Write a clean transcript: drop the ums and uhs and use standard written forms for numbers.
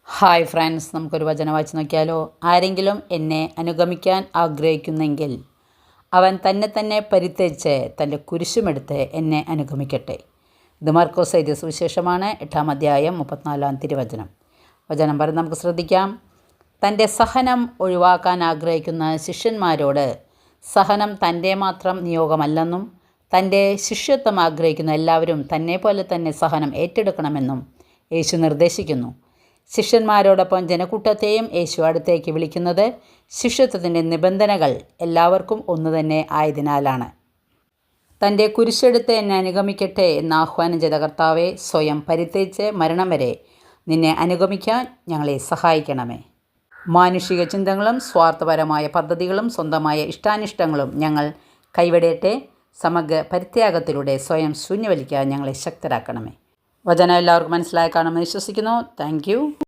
Hi friends, നമുക്കൊരു വചനം വായിച്ച് നോക്കിയാലോ. ആരെങ്കിലും എന്നെ അനുഗമിക്കാൻ ആഗ്രഹിക്കുന്നെങ്കിൽ അവൻ തന്നെ പരിത്യജിച്ച് തൻ്റെ കുരിശുമെടുത്ത് എന്നെ അനുഗമിക്കട്ടെ. ഇത് മാർക്കോസ് എഴുതിയ സുവിശേഷമാണ്, 8-ാം അധ്യായം 34-ാം തിരുവചനം. വചനം പറഞ്ഞ് നമുക്ക് ശ്രദ്ധിക്കാം. തൻ്റെ സഹനം ഒഴിവാക്കാൻ ആഗ്രഹിക്കുന്ന ശിഷ്യന്മാരോട് സഹനം തൻ്റെ മാത്രം നിയോഗമല്ലെന്നും തൻ്റെ ശിഷ്യത്വം ആഗ്രഹിക്കുന്ന എല്ലാവരും തന്നെ പോലെ തന്നെ സഹനം ഏറ്റെടുക്കണമെന്നും യേശു നിർദ്ദേശിക്കുന്നു. ശിഷ്യന്മാരോടൊപ്പം ജനക്കൂട്ടത്തെയും യേശു അടുത്തേക്ക് വിളിക്കുന്നത് ശിഷ്യത്വത്തിൻ്റെ നിബന്ധനകൾ എല്ലാവർക്കും ഒന്നു തന്നെ ആയതിനാലാണ്. തൻ്റെ കുരിശെടുത്ത് എന്നെ അനുഗമിക്കട്ടെ എന്ന് ആഹ്വാനം ചെയ്ത കർത്താവെ, സ്വയം പരിത്യജിച്ച് മരണം വരെ നിന്നെ അനുഗമിക്കാൻ ഞങ്ങളെ സഹായിക്കണമേ. മാനുഷിക ചിന്തകളും സ്വാർത്ഥപരമായ പദ്ധതികളും സ്വന്തമായ ഇഷ്ടാനിഷ്ടങ്ങളും ഞങ്ങൾ കൈവിടട്ടെ. സമഗ്ര പരിത്യാഗത്തിലൂടെ സ്വയം ശൂന്യവലിക്കാൻ ഞങ്ങളെ ശക്തരാക്കണമേ. വചനം എല്ലാവർക്കും മനസ്സിലായി കാണുമെന്ന് വിശ്വസിക്കുന്നു. Thank you.